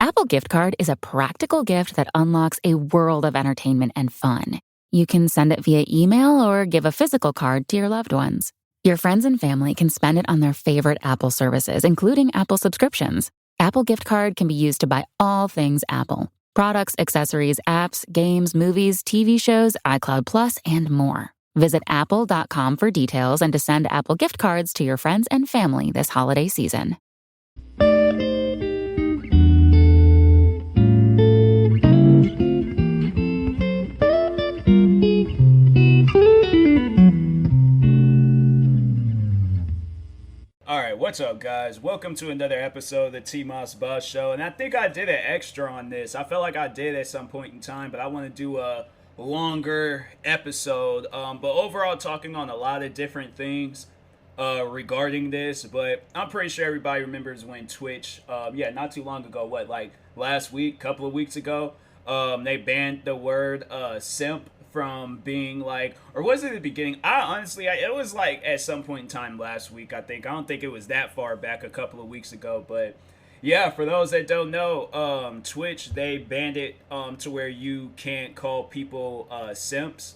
Apple Gift Card is a practical gift that unlocks a world of entertainment and fun. You can send it via email or give a physical card to your loved ones. Your friends and family can spend it on their favorite Apple services, including Apple subscriptions. Apple Gift Card can be used to buy all things Apple: products, accessories, apps, games, movies, TV shows, iCloud Plus, and more. Visit apple.com for details and to send Apple Gift Cards to your friends and family this holiday season. Alright, what's up guys? Welcome to another episode of the TMossBoss show, and I think I did an extra on this. I felt like I did at some point in time, but I want to do a longer episode, but overall talking on a lot of different things regarding this. But I'm pretty sure everybody remembers when Twitch, not too long ago, like last week, couple of weeks ago, they banned the word simp from being like, or was it the beginning? It was like at some point in time last week, I think. I don't think it was that far back, a couple of weeks ago, but yeah, for those that don't know, Twitch, they banned it to where you can't call people simps.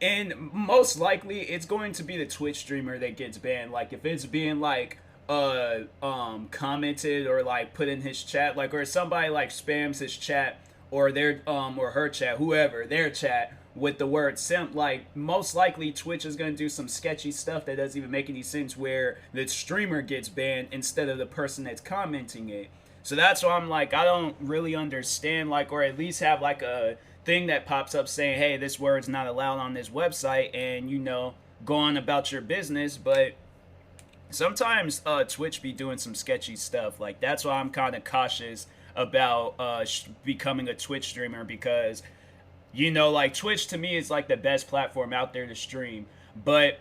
And most likely it's going to be the Twitch streamer that gets banned. Like if it's being like commented or like put in his chat, like, or somebody like spams his chat or their or her chat, whoever, their chat with the word simp, like most likely Twitch is going to do some sketchy stuff that doesn't even make any sense where the streamer gets banned instead of the person that's commenting it. So that's why I'm like, I don't really understand, like, or at least have like a thing that pops up saying, hey, this word's not allowed on this website, and you know, go on about your business. But sometimes Twitch be doing some sketchy stuff. Like that's why I'm kind of cautious about becoming a Twitch streamer, because you know, like Twitch to me is like the best platform out there to stream. But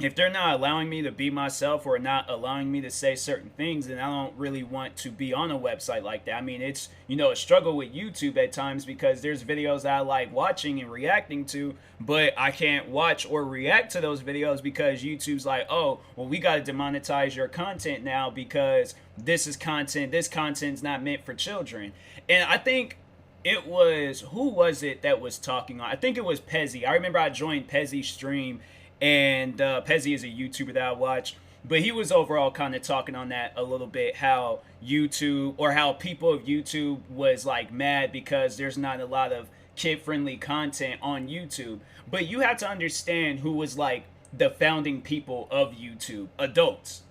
if they're not allowing me to be myself or not allowing me to say certain things, then I don't really want to be on a website like that. I mean, it's, you know, a struggle with YouTube at times because there's videos that I like watching and reacting to, but I can't watch or react to those videos because YouTube's like, oh, well, we got to demonetize your content now because this content's not meant for children. And I think it was, who was it that was talking on? I think it was Pezzy. I remember I joined Pezzy's stream, and Pezzy is a YouTuber that I watch, but he was overall kind of talking on that a little bit, how YouTube, or how people of YouTube was like mad because there's not a lot of kid-friendly content on YouTube. But you have to understand who was like the founding people of YouTube: adults.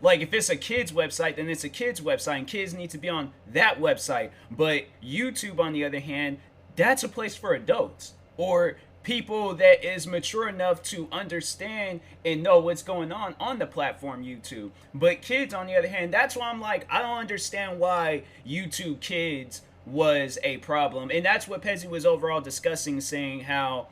Like, if it's a kid's website, then it's a kid's website, and kids need to be on that website. But YouTube, on the other hand, that's a place for adults, or people that is mature enough to understand and know what's going on the platform YouTube. But kids, on the other hand, that's why I'm like, I don't understand why YouTube Kids was a problem. And that's what Pezzy was overall discussing, saying how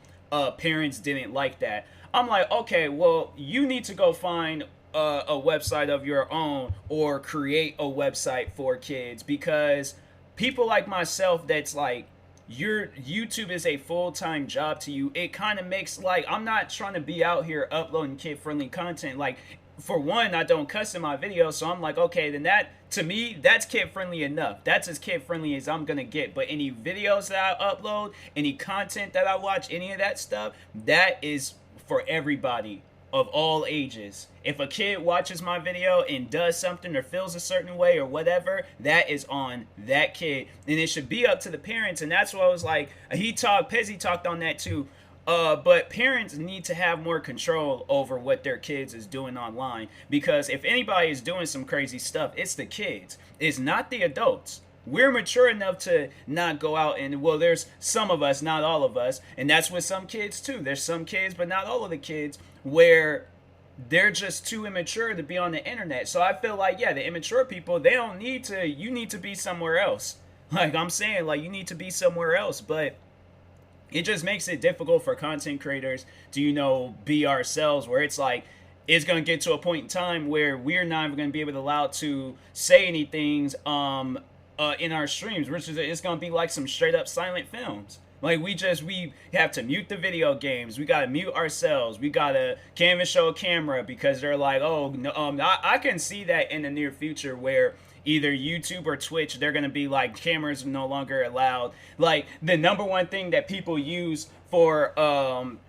parents didn't like that. I'm like, okay, well, you need to go find a website of your own or create a website for kids, because people like myself, that's like, your YouTube is a full-time job to you. It kind of makes, like, I'm not trying to be out here uploading kid-friendly content. Like, for one, I don't cuss in my videos, so I'm like, okay, then that, to me, that's kid-friendly enough. That's as kid-friendly as I'm gonna get. But any videos that I upload, any content that I watch, any of that stuff, that is for everybody of all ages. If a kid watches my video and does something or feels a certain way or whatever, that is on that kid, and it should be up to the parents. And that's what I was like, Pezzy talked on that too. But parents need to have more control over what their kids is doing online, because if anybody is doing some crazy stuff, it's the kids. It's not the adults. We're mature enough to not go out and, well, there's some of us, not all of us, and that's with some kids too. There's some kids, but not all of the kids, where they're just too immature to be on the internet. So I feel like, yeah, the immature people, they don't need to, you need to be somewhere else. Like I'm saying, like, you need to be somewhere else. But it just makes it difficult for content creators to, you know, be ourselves, where it's like, it's going to get to a point in time where we're not even going to be able to allow to say anything in our streams, which is, it's going to be like some straight up silent films. Like, we have to mute the video games. We got to mute ourselves. We got to can't even show a camera because they're like, oh, no, I can see that in the near future where either YouTube or Twitch, they're gonna be like cameras are no longer allowed. Like the number one thing that people use for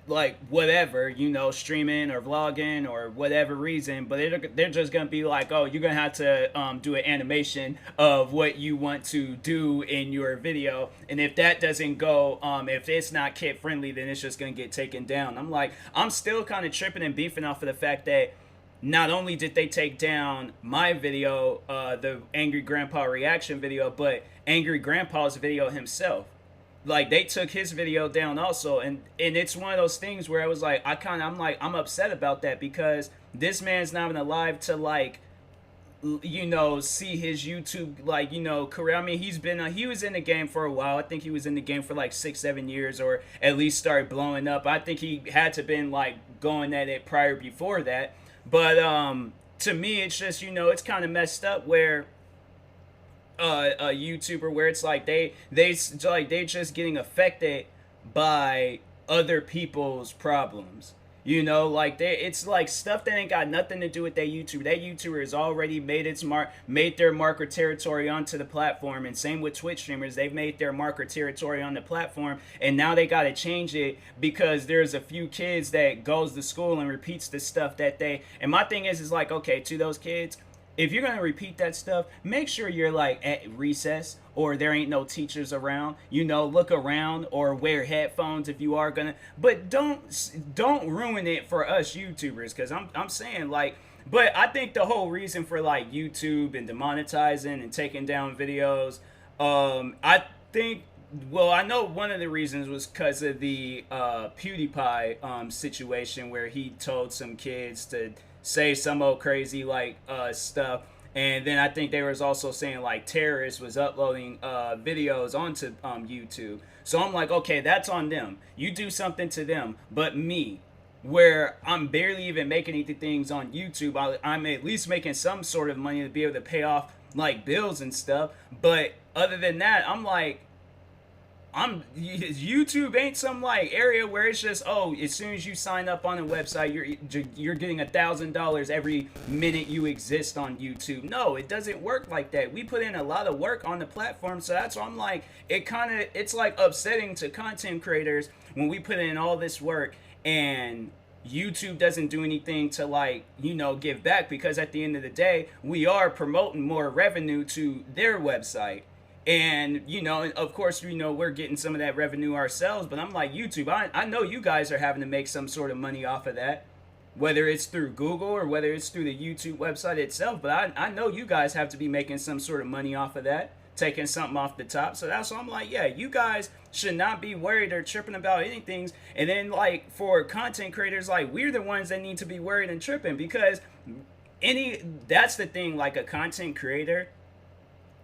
like whatever, you know, streaming or vlogging or whatever reason, but they're just gonna be like, oh, you're gonna have to do an animation of what you want to do in your video, and if that doesn't go, if it's not kid friendly, then it's just gonna get taken down. I'm like, I'm still kind of tripping and beefing off of the fact that not only did they take down my video, the Angry Grandpa reaction video, but Angry Grandpa's video himself. Like they took his video down also, and it's one of those things where I was like, I'm upset about that, because this man's not even alive to like, you know, see his YouTube, like, you know, career. I mean, he was in the game for a while. I think he was in the game for like 6-7 years, or at least started blowing up. I think he had to been like going at it prior before that. But to me, it's just, you know, it's kind of messed up where a YouTuber, where it's like they just getting affected by other people's problems. You know, like it's like stuff that ain't got nothing to do with that YouTuber. That YouTuber has already made their marker territory onto the platform, and same with Twitch streamers. They've made their marker territory on the platform, and now they got to change it because there's a few kids that goes to school and repeats the stuff that they. And my thing is like, okay, to those kids, if you're gonna repeat that stuff, make sure you're like at recess or there ain't no teachers around. You know, look around or wear headphones if you are gonna. But don't ruin it for us YouTubers, because I'm saying like. But I think the whole reason for like YouTube and demonetizing and taking down videos, I think. Well, I know one of the reasons was because of the PewDiePie situation where he told some kids to say some old crazy like stuff, and then I think they was also saying like terrorists was uploading videos onto YouTube. So I'm like, okay, that's on them. You do something to them, but me, where I'm barely even making any things on YouTube, I'm at least making some sort of money to be able to pay off like bills and stuff. But other than that, I'm like, YouTube ain't some like area where it's just, oh, as soon as you sign up on a website, you're getting $1,000 every minute you exist on YouTube. No, it doesn't work like that. We put in a lot of work on the platform, so that's why I'm like, it's like upsetting to content creators when we put in all this work and YouTube doesn't do anything to like, you know, give back, because at the end of the day, we are promoting more revenue to their website. And, you know, of course, you know, we're getting some of that revenue ourselves. But I'm like, YouTube, I know you guys are having to make some sort of money off of that, whether it's through Google or whether it's through the YouTube website itself. But I know you guys have to be making some sort of money off of that, taking something off the top. So that's why I'm like, yeah, you guys should not be worried or tripping about anything. And then, like, for content creators, like, we're the ones that need to be worried and tripping, because that's the thing, like, a content creator,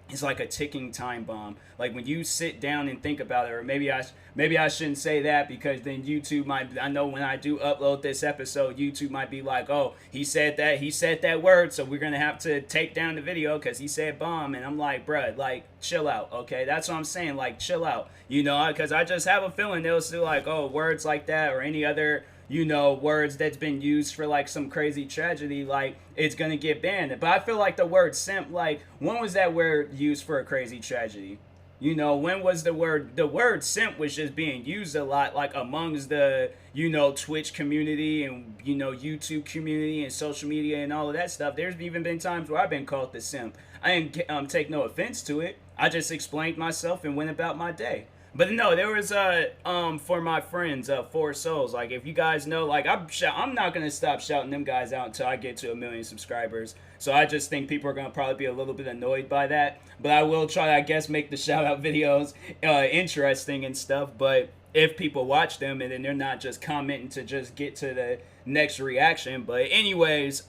it's like a ticking time bomb. Like when you sit down and think about it, or maybe I shouldn't say that, because then YouTube might, I know when I do upload this episode, YouTube might be like, oh, he said that word, so we're gonna have to take down the video because he said bomb. And I'm like, bruh, like, chill out, okay? That's what I'm saying, like, chill out, you know, because I just have a feeling they'll still like, oh, words like that or any other, you know, words that's been used for like some crazy tragedy, like it's gonna get banned. But I feel like the word simp, like, when was that word used for a crazy tragedy? You know, when was the word simp was just being used a lot, like amongst the, you know, Twitch community and, you know, YouTube community and social media and all of that stuff. There's even been times where I've been called the simp. I didn't take no offense to it. I just explained myself and went about my day. But no, there was for my friends, 4 Souls. Like, if you guys know, like, I'm not gonna stop shouting them guys out until I get to 1 million subscribers. So I just think people are gonna probably be a little bit annoyed by that. But I will try, I guess, make the shout out videos interesting and stuff. But if people watch them and then they're not just commenting to just get to the next reaction. But anyways,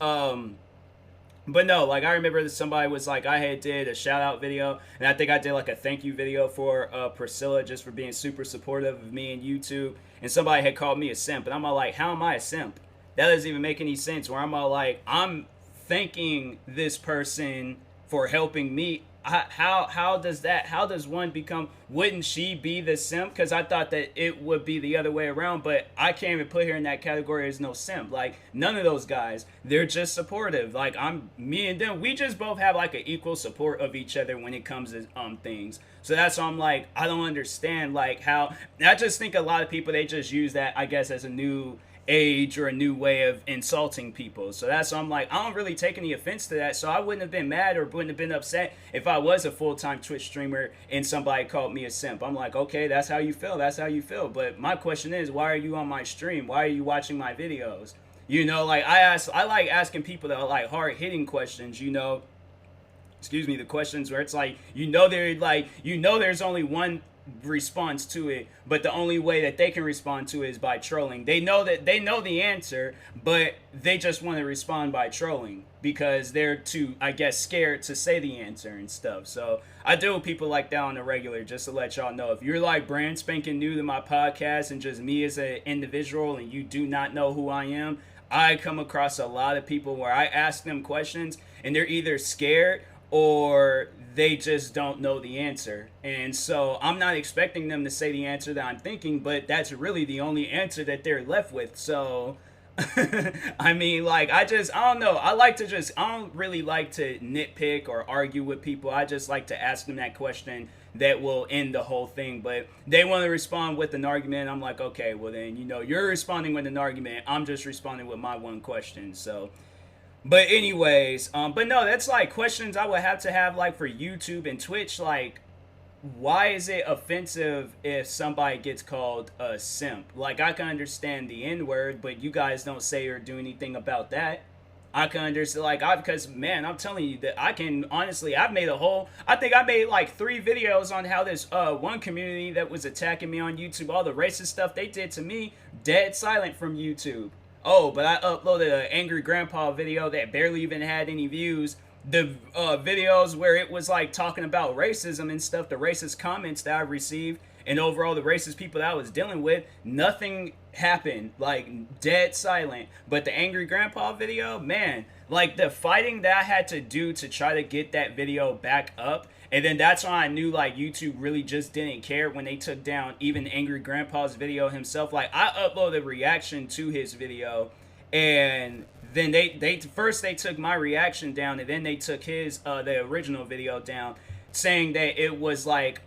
but no, like, I remember that somebody was like, I had did a shout out video, and I think I did like a thank you video for Priscilla, just for being super supportive of me and YouTube. And somebody had called me a simp, and I'm all like, how am I a simp? That doesn't even make any sense. Where I'm all like, I'm thanking this person for helping me. how does one become, wouldn't she be the simp? Because I thought that it would be the other way around, but I can't even put her in that category as no simp. Like, none of those guys, they're just supportive. Like, me and them, we just both have like an equal support of each other when it comes to things. So that's why I'm like, I don't understand like how, I just think a lot of people, they just use that, I guess, as a new age or a new way of insulting people. So that's why I'm like, I don't really take any offense to that. So I wouldn't have been mad or wouldn't have been upset if I was a full-time Twitch streamer and somebody called me a simp. I'm like, okay, that's how you feel. That's how you feel. But my question is, why are you on my stream? Why are you watching my videos? You know, like I like asking people that are like hard-hitting questions, you know. Excuse me, the questions where it's like, there's only one response to it, but the only way that they can respond to it is by trolling. They know the answer, but they just want to respond by trolling because they're too, I guess, scared to say the answer and stuff. So I deal with people like that on the regular, just to let y'all know. If you're like brand spanking new to my podcast and just me as an individual and you do not know who I am, I come across a lot of people where I ask them questions and they're either scared or they just don't know the answer. And so I'm not expecting them to say the answer that I'm thinking, but that's really the only answer that they're left with. So I mean, like, I don't know. I don't really like to nitpick or argue with people. I just like to ask them that question that will end the whole thing. But they want to respond with an argument. I'm like, okay, well then, you're responding with an argument. I'm just responding with my one question. So, but anyways, but no, that's like questions I would have to have like for YouTube and Twitch. Like, why is it offensive if somebody gets called a simp? Like, I can understand the N word, but you guys don't say or do anything about that. I can understand, like, because man, I'm telling you that I can honestly, I think I made like 3 videos on how this one community that was attacking me on YouTube, all the racist stuff they did to me, dead silent from YouTube. Oh, but I uploaded an Angry Grandpa video that barely even had any views. The videos where it was like talking about racism and stuff, the racist comments that I received, and overall the racist people that I was dealing with, nothing happened. Like, dead silent. But the Angry Grandpa video, man, like the fighting that I had to do to try to get that video back up. And then that's why I knew like YouTube really just didn't care when they took down even Angry Grandpa's video himself. Like, I uploaded a reaction to his video, and then they first they took my reaction down, and then they took his the original video down, saying that it was like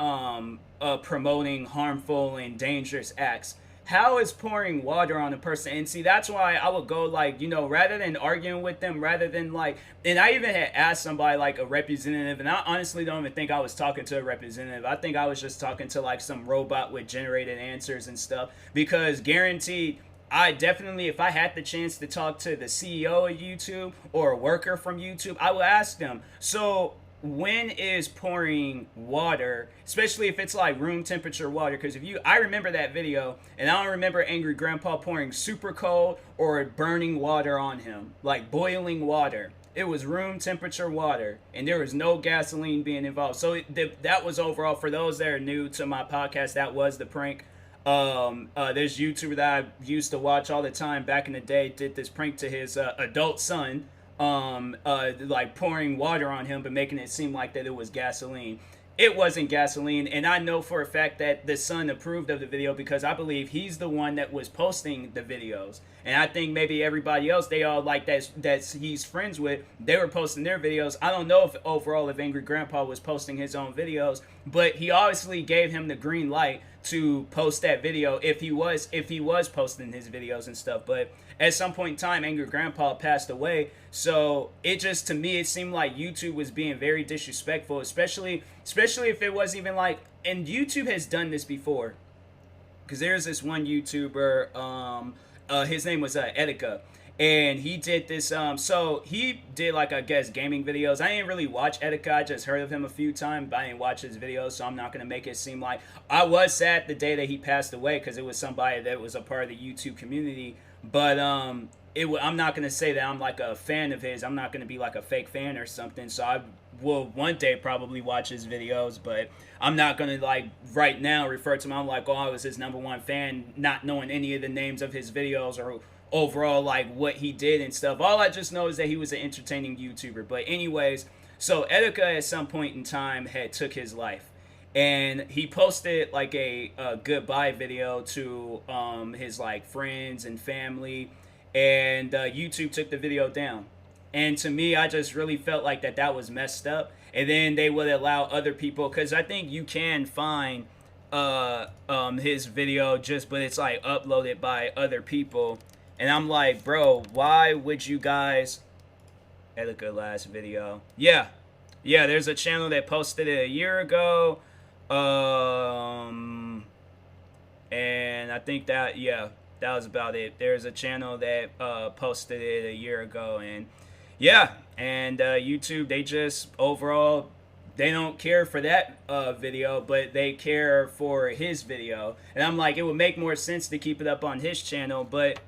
promoting harmful and dangerous acts. How is pouring water on a person? And see, that's why I would go like, rather than arguing with them, rather than like, and I even had asked somebody like a representative, and I honestly don't even think I was talking to a representative. I think I was just talking to like some robot with generated answers and stuff, because guaranteed, I definitely, if I had the chance to talk to the CEO of YouTube or a worker from YouTube, I would ask them, so when is pouring water, especially if it's like room temperature water, because I remember that video, and I don't remember Angry Grandpa pouring super cold or burning water on him, like boiling water. It was room temperature water, and there was no gasoline being involved. So that was overall, for those that are new to my podcast, that was the prank. This YouTuber that I used to watch all the time back in the day did this prank to his adult son, like pouring water on him, but making it seem like that it was gasoline. It wasn't gasoline, and I know for a fact that the son approved of the video because I believe he's the one that was posting the videos. And I think maybe everybody else, they all like that he's friends with, they were posting their videos. I don't know if overall if Angry Grandpa was posting his own videos, but he obviously gave him the green light to post that video if he was posting his videos and stuff. But at some point in time, Angry Grandpa passed away, so it just, to me, it seemed like YouTube was being very disrespectful, especially if it wasn't even like, and YouTube has done this before, because there's this one YouTuber, his name was Etika, and he did this, so he did like, I guess, gaming videos. I didn't really watch Etika, I just heard of him a few times, but I didn't watch his videos, so I'm not going to make it seem like, I was sad the day that he passed away, because it was somebody that was a part of the YouTube community, but I'm not going to say that I'm like a fan of his. I'm not going to be like a fake fan or something, so I will one day probably watch his videos, but I'm not going to like right now refer to him. I'm like, oh, I was his #1 fan, not knowing any of the names of his videos or overall like what he did and stuff. All I just know is that he was an entertaining YouTuber. But anyways, So Etika at some point in time had took his life, and he posted like a goodbye video to his like friends and family, and YouTube took the video down. And to me, I just really felt like that was messed up. And then they would allow other people, because I think you can find his video, just but it's like uploaded by other people. And I'm like, bro, why would you guys? Etika last video. Yeah, there's a channel that posted it a year ago. And I think that was about it. There's a channel that posted it a year ago, and YouTube, they just overall, they don't care for that video, but they care for his video. And I'm like, it would make more sense to keep it up on his channel, but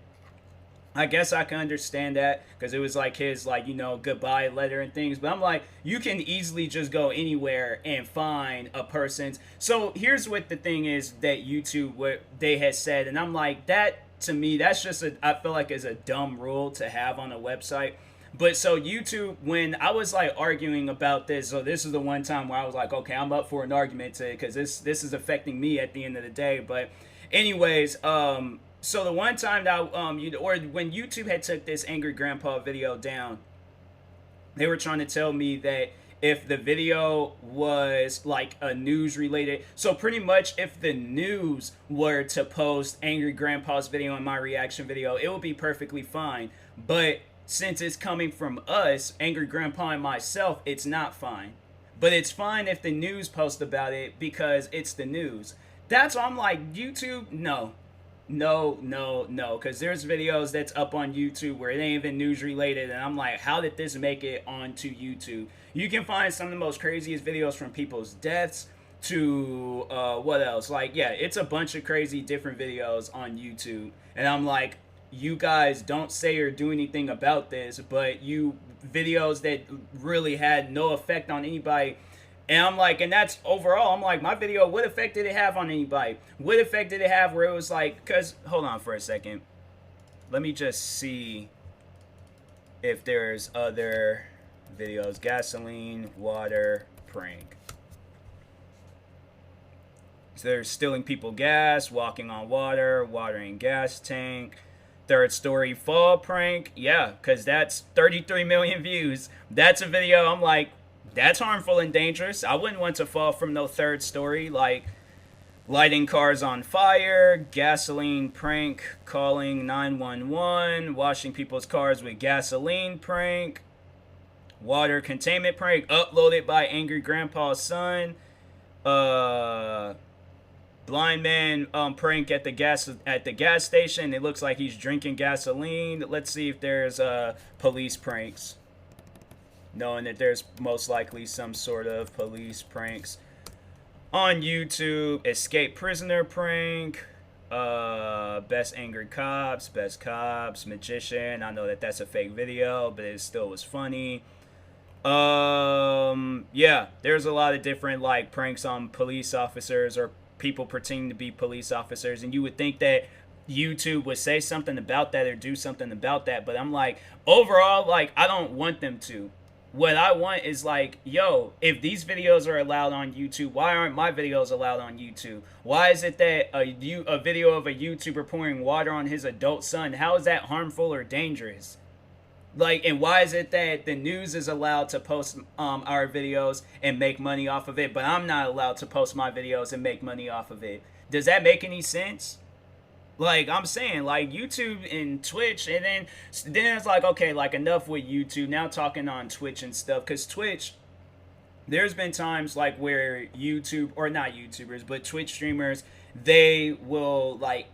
I guess I can understand that, because it was like his, like, you know, goodbye letter and things. But I'm like, you can easily just go anywhere and find a person's. So here's what the thing is that YouTube, what they had said, and I'm like, that to me, that's just I feel like is a dumb rule to have on a website. But so YouTube, when I was like arguing about this, so this is the one time where I was like, okay, I'm up for an argument today, because this is affecting me at the end of the day. But anyways, so the one time that when YouTube had took this Angry Grandpa video down, they were trying to tell me that if the video was like a news related, so pretty much if the news were to post Angry Grandpa's video and my reaction video, it would be perfectly fine. But since it's coming from us, Angry Grandpa and myself, it's not fine. But it's fine if the news post about it, because it's the news. That's why I'm like, YouTube, no, because there's videos that's up on YouTube where it ain't even news related, and I'm like, how did this make it onto YouTube? You can find some of the most craziest videos, from people's deaths to what else? Like, yeah, it's a bunch of crazy different videos on YouTube, and I'm like, you guys don't say or do anything about this, but you videos that really had no effect on anybody. And I'm like, and that's overall, I'm like, my video, what effect did it have on anybody? What effect did it have where it was like, because, hold on for a second. Let me just see if there's other videos. Gasoline, water, prank. So they're stealing people gas, walking on water, watering gas tank. Third story fall prank. Yeah, because that's 33 million views. That's a video, I'm like, that's harmful and dangerous. I wouldn't want to fall from no third story. Like lighting cars on fire, gasoline prank, calling 911, washing people's cars with gasoline prank, water containment prank, uploaded by Angry Grandpa's son, blind man prank at the gas station. It looks like he's drinking gasoline. Let's see if there's police pranks, knowing that there's most likely some sort of police pranks on YouTube. Escape prisoner prank, best angry cops, best cops, magician. I know that that's a fake video, but it still was funny. Yeah, there's a lot of different like pranks on police officers or people pretending to be police officers, and you would think that YouTube would say something about that or do something about that, but I'm like, overall, like, I don't want them to. What I want is like, yo, if these videos are allowed on YouTube, why aren't my videos allowed on YouTube? Why is it that a video of a YouTuber pouring water on his adult son, how is that harmful or dangerous? Like, and why is it that the news is allowed to post our videos and make money off of it, but I'm not allowed to post my videos and make money off of it? Does that make any sense? Like, I'm saying, like, YouTube and Twitch, and then it's like, okay, like, enough with YouTube, now talking on Twitch and stuff, because Twitch, there's been times, like, where YouTube, or not YouTubers, but Twitch streamers, they will, like,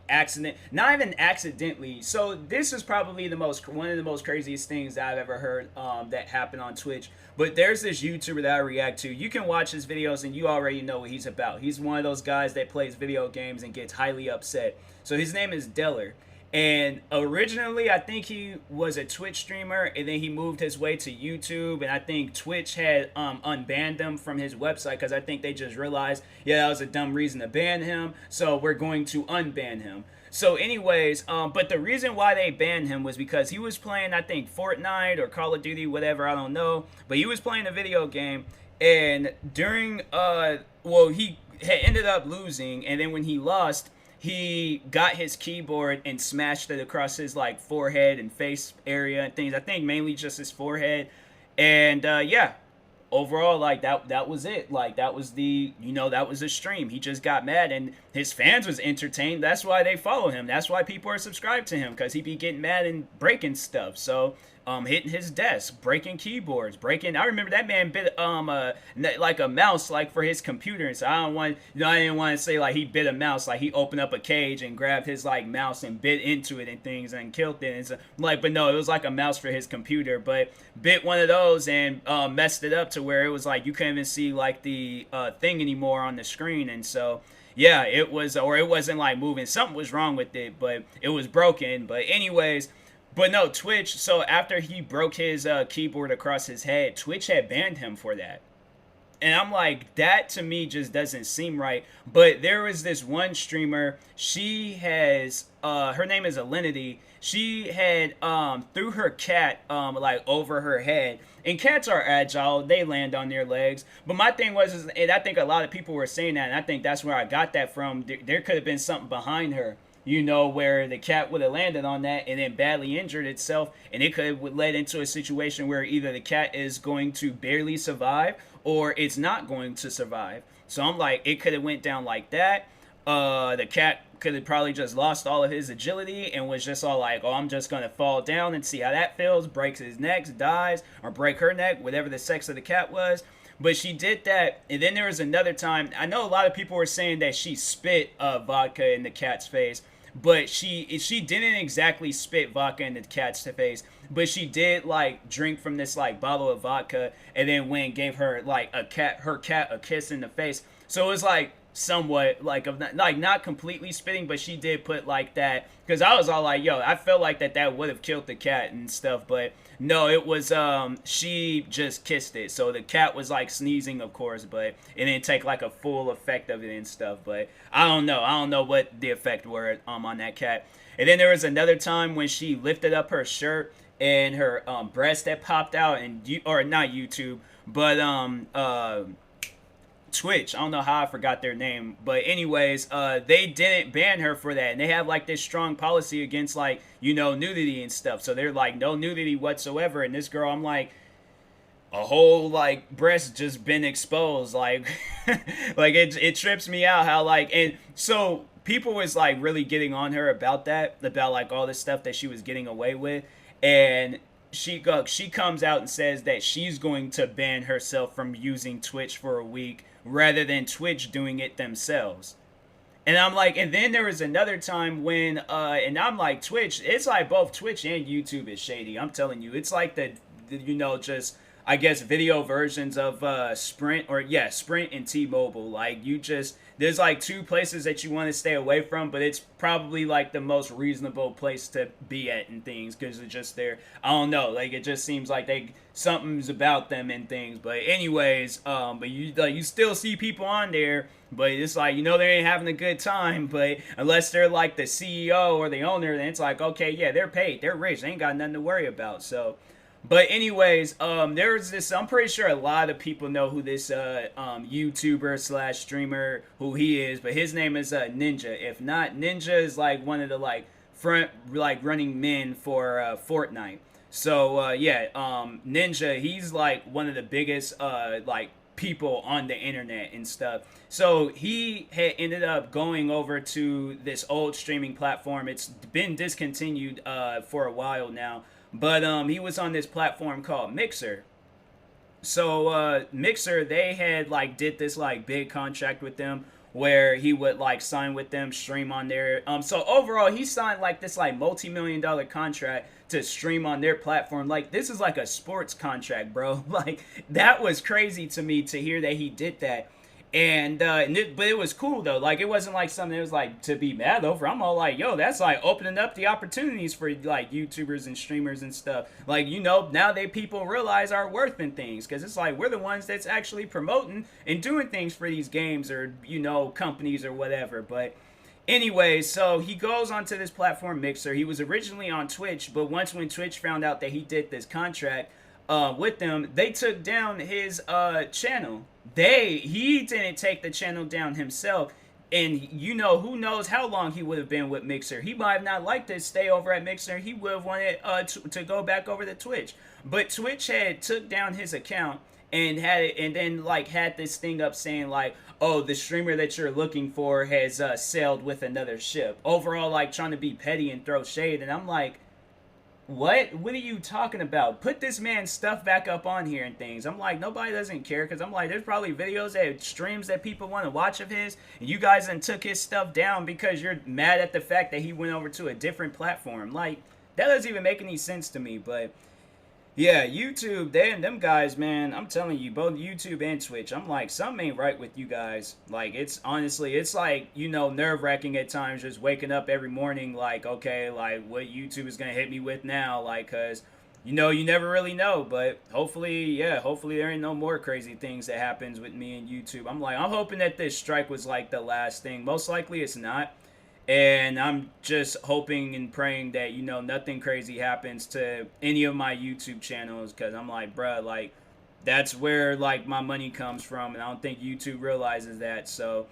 not even accidentally, so this is probably one of the most craziest things that I've ever heard that happened on Twitch. But there's this YouTuber that I react to. You can watch his videos and you already know what he's about. He's one of those guys that plays video games and gets highly upset. So his name is Deller. And originally, I think he was a Twitch streamer, and then he moved his way to YouTube. And I think Twitch had unbanned him from his website because I think they just realized, yeah, that was a dumb reason to ban him. So we're going to unban him. So, anyways, but the reason why they banned him was because he was playing, I think, Fortnite or Call of Duty, whatever, I don't know. But he was playing a video game, and during, well, he had ended up losing, and then when he lost, he got his keyboard and smashed it across his like forehead and face area and things. I think mainly just his forehead. And yeah, overall, like that was it. Like that was the, that was the stream. He just got mad, and his fans was entertained. That's why they follow him. That's why people are subscribed to him, because he be getting mad and breaking stuff. So hitting his desk, breaking keyboards, breaking. I remember that man bit like a mouse like for his computer. And so I don't want, I didn't want to say like he bit a mouse, like he opened up a cage and grabbed his like mouse and bit into it and things and killed it. And so, like, but no, it was like a mouse for his computer, but bit one of those and messed it up to where it was like you couldn't even see like the thing anymore on the screen. And so yeah, it was, or it wasn't like moving. Something was wrong with it, but it was broken. But anyways. But no, Twitch, so after he broke his keyboard across his head, Twitch had banned him for that. And I'm like, that to me just doesn't seem right. But there was this one streamer, she has, her name is Alinity. She had threw her cat like over her head. And cats are agile, they land on their legs. But my thing was, and I think a lot of people were saying that, and I think that's where I got that from. There could have been something behind her, where the cat would have landed on that and then badly injured itself, and it could have led into a situation where either the cat is going to barely survive or it's not going to survive. So I'm like, it could have went down like that. The cat could have probably just lost all of his agility and was just all like, oh, I'm just going to fall down and see how that feels, breaks his neck, dies, or break her neck, whatever the sex of the cat was. But she did that, and then there was another time. I know a lot of people were saying that she spit vodka in the cat's face, but she didn't exactly spit vodka in the cat's face, but she did like drink from this like bottle of vodka, and then went and gave her like her cat a kiss in the face. So it was like somewhat like not completely spitting, but she did put like that, because I was all like, yo, I felt like that would have killed the cat and stuff, but no, it was she just kissed it. So the cat was like sneezing, of course, but it didn't take like a full effect of it and stuff. But I don't know what the effect were on that cat. And then there was another time when she lifted up her shirt and her breast that popped out, and or not YouTube, but Twitch. I don't know how I forgot their name, but anyways, they didn't ban her for that, and they have like this strong policy against like nudity and stuff. So they're like, no nudity whatsoever. And this girl, I'm like, a whole like breast just been exposed, like like it trips me out how like, and so people was like really getting on her about that, about like all this stuff that she was getting away with, and she comes out and says that she's going to ban herself from using Twitch for a week rather than Twitch doing it themselves. And I'm like, and then there was another time when and I'm like, Twitch, it's like both Twitch and YouTube is shady. I'm telling you, it's like the just I guess video versions of Sprint, or Sprint and T-Mobile. Like there's like two places that you want to stay away from, but it's probably like the most reasonable place to be at and things, because it's just there. I don't know, like it just seems like something's about them and things. But anyways, but you still see people on there, but it's like they ain't having a good time. But unless they're like the CEO or the owner, then it's like, okay, yeah, they're paid, they're rich, they ain't got nothing to worry about. So. But anyways, there's this, I'm pretty sure a lot of people know who this YouTuber slash streamer, who he is, but his name is Ninja. If not, Ninja is like one of the like front like running men for Fortnite. So Ninja, he's like one of the biggest like people on the internet and stuff. So he had ended up going over to this old streaming platform. It's been discontinued for a while now. But he was on this platform called Mixer. So Mixer, they had like did this like big contract with them where he would like sign with them, stream on their so overall he signed like this like multi-million-dollar contract to stream on their platform. Like this is like a sports contract, bro. Like that was crazy to me to hear that he did that. But it was cool though. Like it wasn't like something that was like to be mad over. I'm all like, yo, that's like opening up the opportunities for like YouTubers and streamers and stuff. Like, you know, now they people realize our worth in things, because it's like we're the ones that's actually promoting and doing things for these games or, you know, companies or whatever. But anyway, so he goes onto this platform Mixer. He was originally on Twitch, but once when Twitch found out that he did this contract with them, they took down his channel. He didn't take the channel down himself. And you know, who knows how long he would have been with Mixer. He might have not liked to stay over at Mixer. He would have wanted to go back over to Twitch. But Twitch had took down his account and had it, and then like had this thing up saying like, oh, the streamer that you're looking for has sailed with another ship. Overall, like trying to be petty and throw shade. And I'm like, what are you talking about? Put this man's stuff back up on here and things. I'm like, nobody doesn't care, because I'm like, there's probably videos that streams that people want to watch of his, and you guys then took his stuff down because you're mad at the fact that he went over to a different platform. Like, that doesn't even make any sense to me. But yeah, YouTube, them guys, man, I'm telling you, both YouTube and Twitch, I'm like, something ain't right with you guys. Like, it's honestly, it's like, you know, nerve-wracking at times, just waking up every morning like, okay, like, what YouTube is going to hit me with now, like, because, you know, you never really know. But hopefully there ain't no more crazy things that happens with me and YouTube. I'm like, I'm hoping that this strike was like the last thing. Most likely it's not. And I'm just hoping and praying that, you know, nothing crazy happens to any of my YouTube channels, because I'm like, bruh, like, that's where, like, my money comes from, and I don't think YouTube realizes that. So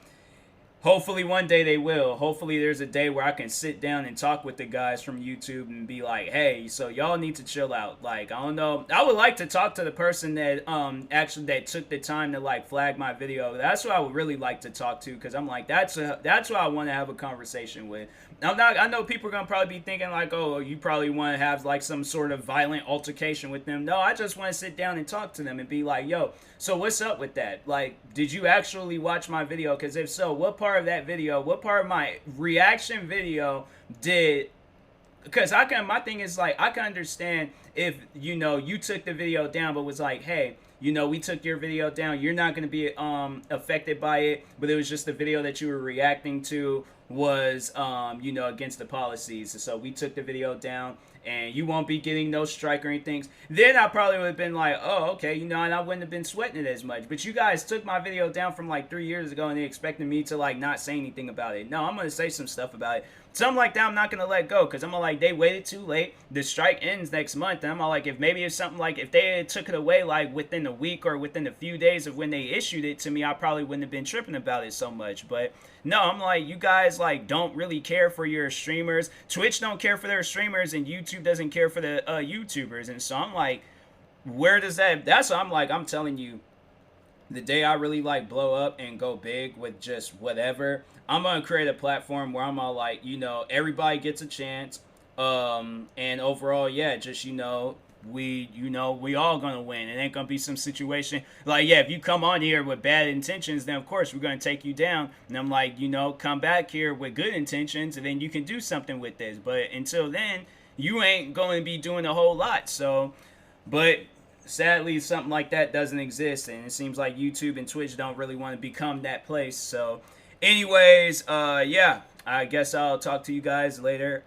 hopefully one day they will. Hopefully there's a day where I can sit down and talk with the guys from YouTube and be like, hey, so y'all need to chill out. Like, I don't know. I would like to talk to the person that actually that took the time to like flag my video. That's what I would really like to talk to, because I'm like, that's what I want to have a conversation with. I know people are gonna probably be thinking like, oh, you probably want to have like some sort of violent altercation with them. No, I just want to sit down and talk to them and be like, yo, so what's up with that? Like, did you actually watch my video? Because if so, what part of that video, what part of my reaction video did? Because my thing is like, I can understand if, you know, you took the video down but was like, hey, you know, we took your video down, you're not going to be affected by it, but it was just the video that you were reacting to was you know, against the policies, so we took the video down and you won't be getting no strike or anything. Then I probably would have been like, oh, okay, you know, and I wouldn't have been sweating it as much. But you guys took my video down from like 3 years ago and they expected me to like not say anything about it. No, I'm going to say some stuff about it. Something like that I'm not going to let go, because I'm like, they waited too late. The strike ends next month. And I'm like, if maybe it's something like, if they took it away like within a week or within a few days of when they issued it to me, I probably wouldn't have been tripping about it so much. But no, I'm like, you guys like don't really care for your streamers. Twitch don't care for their streamers, and YouTube doesn't care for the YouTubers. And so I'm like, where does that's what I'm like, I'm telling you, the day I really like blow up and go big with just whatever, I'm gonna create a platform where I'm all like, you know, everybody gets a chance, and overall, yeah, just, you know, we all gonna win. It ain't gonna be some situation like, yeah, if you come on here with bad intentions, then of course we're gonna take you down. And I'm like, you know, come back here with good intentions, and then you can do something with this. But until then, you ain't going to be doing a whole lot. So, but sadly, something like that doesn't exist, and it seems like YouTube and Twitch don't really want to become that place. So anyways, yeah, I guess I'll talk to you guys later.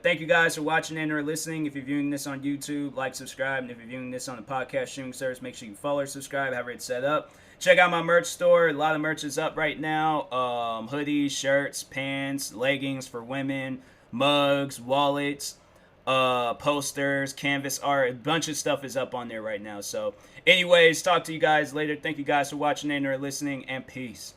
Thank you guys for watching and or listening. If you're viewing this on YouTube, like, subscribe. And if you're viewing this on the podcast streaming service, make sure you follow or subscribe, however it's set up. Check out my merch store. A lot of merch is up right now. Hoodies, shirts, pants, leggings for women, mugs, wallets, posters, canvas art. A bunch of stuff is up on there right now. So anyways, talk to you guys later. Thank you guys for watching and or listening, and peace.